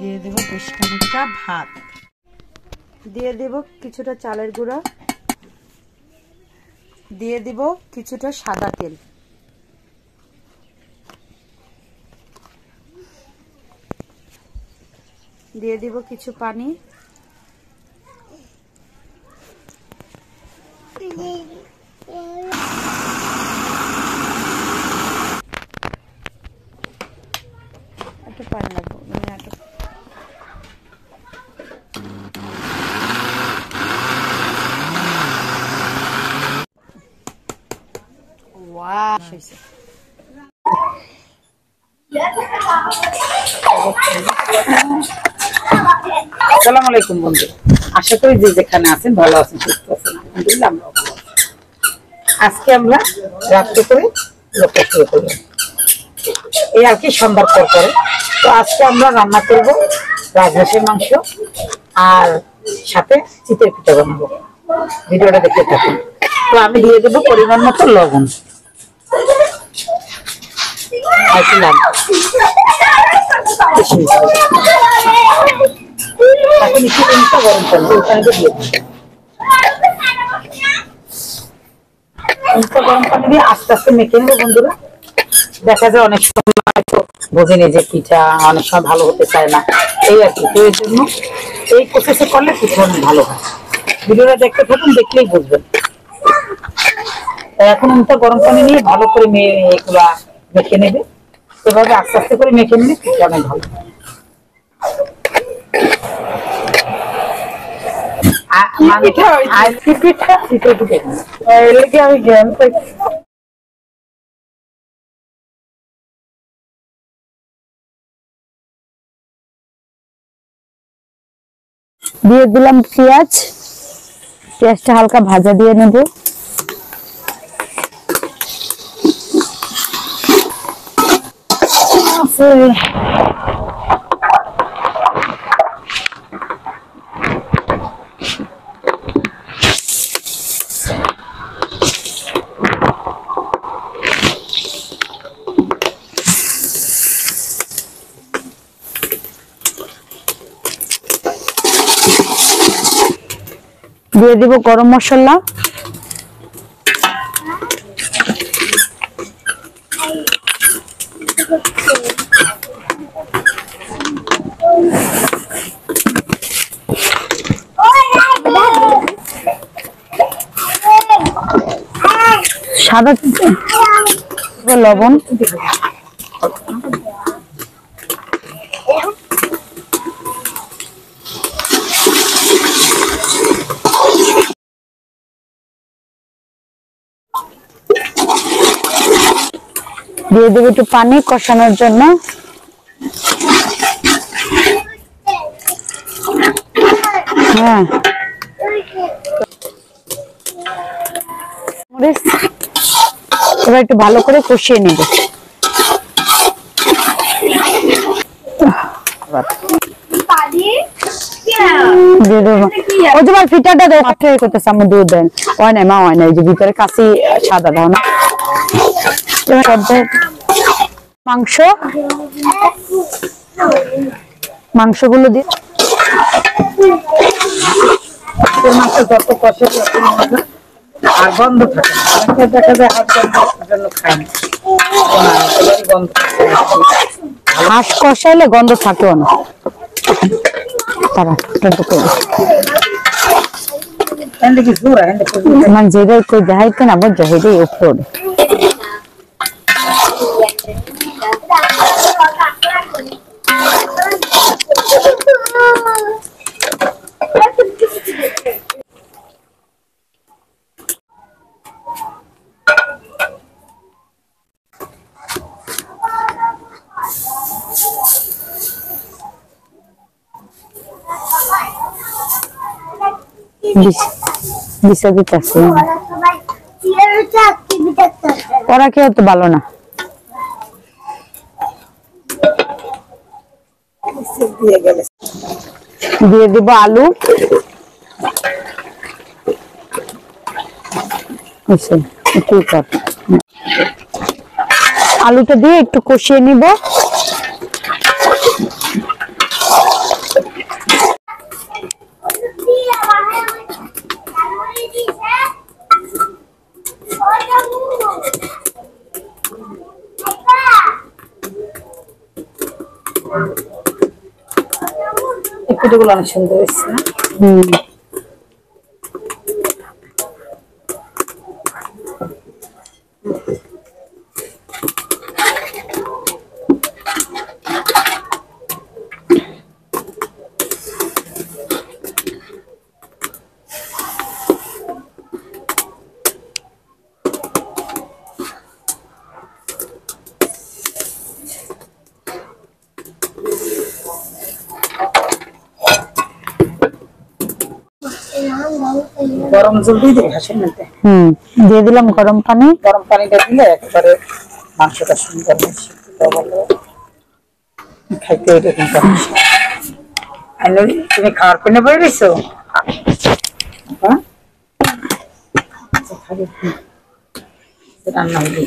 দিয়ে দেব বেশ খানিকটা ভাত, দিয়ে দেব কিছুটা চালের গুঁড়া, দিয়ে দেব কিছুটা সাদা তেল, দিয়ে দেব কিছু পানি, একটু পানি লাগবে আসসালামু আলাইকুম বন্ধু, আশা করি যে যেখানে আছেন ভালো আছেন, সুস্থ আছেন। আলহামদুলিল্লাহ আমরা ভালো আছি। আজকে আমরা রাত্রে করে লোকটা শুরু করব, এই আর কি সন্ধ্যার পর করে। তো আজকে আমরা রান্না করব রাজহাঁসের মাংস আর সাথে চিতই পিঠা বানাবো। ভিডিওটা দেখতে থাকুন। তো আমি দিয়ে দেবো পরিমাণ মতো লবণ, একটু লাগবে এখন একটু জিনিসটা গরম করবো, ওখানে দিয়ে গরম পানি দিয়ে আস্তে আস্তে মেখে নেবো। বন্ধুরা, দেখা যায় অনেক সময় হয়তো বোঝেনি যে পিঠা অনেক সময় ভালো হতে চায় না, এই আর কি। তো এর জন্য এই প্রসেসে করলে পিঠা অনেক ভালো হয়। ভিডিওটা দেখতে থাকুন, দেখলেই বুঝবেন। এখন এটা গরম পানি নিয়ে ভালো করে এগুলা মেখে নেবে। এভাবে আস্তে আস্তে করে মেখে নিলে পিঠা অনেক ভালো হয়। দিয়ে দিলাম পেঁয়াজ, পেঁয়াজটা হালকা ভাজা দিয়ে নেব। দিয়ে দিব গরম মশলা, সাদা লবণ, দিয়ে দেবো একটু পানি কষানোর জন্য। হ্যাঁ, এবার একটু ভালো করে কষিয়ে নেব। তোমার ফিটাটা দেয় মাঠে করতেছে, আমার দুধ দেন হয় না, মা হয় না, এই যে ভিতরে কাশি সাদা দাও না। মাংসগুলো দিয়ে যত কষে আর গন্ধ থাকে, দেখা যায় জন্য খায় না, হাঁস কষাইলে গন্ধ থাকেও না। মানে যেটা দেখাইতে না বুঝছো, সেটাই উপর দিশা দিতেছে। ওরা কেউ তো ভালো না। দিয়ে দিব আলু, আলুটা দিয়ে একটু কষিয়ে নিব। এই পিঠেগুলো অনেক সুন্দর হয়েছে না? গরম জল দিয়ে দিই হাঁসের মধ্যে। দিয়ে দিলাম গরম পানি। গরম পানিটা দিলে একেবারে মাংসটা সুন্দর খাইতে এরকম। তুমি খাওয়ার পেনে বই রয়েছো? রান্না হলে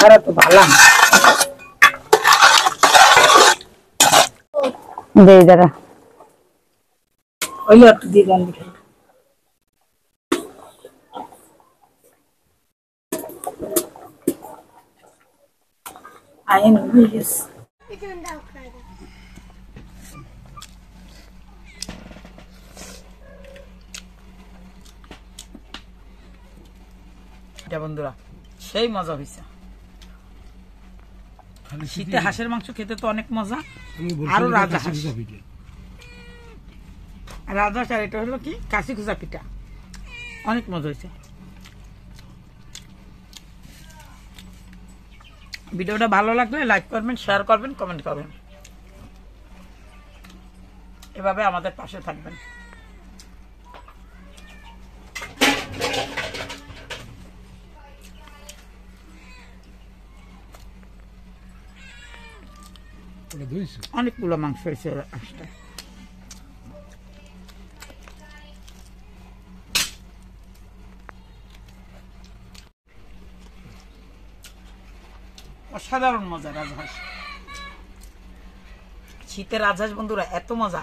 খারাপ তো ভালো দে দাঁড়া ওইলে একটু দিয়ে দেন মিঠাই। আইন হয়ে গেছে। বন্ধুরা সেই মজা হয়েছে। শীতে হাঁসের মাংস খেতে তো অনেক মজা। আরো রাজহাঁস, রাজহাঁস আর এটা হলো কি কাশি খুঁজা পিঠা, অনেক মজা হয়েছে। ভিডিওটা ভালো লাগলে লাইক করবেন, শেয়ার করবেন, কমেন্ট করবেন। এভাবে আমাদের পাশে থাকবেন। অনেকগুলো মাংস হয়েছে আসতে। অসাধারণ মজা রাজহাঁস। শীতের রাজহাঁস বন্ধুরা এত মজা।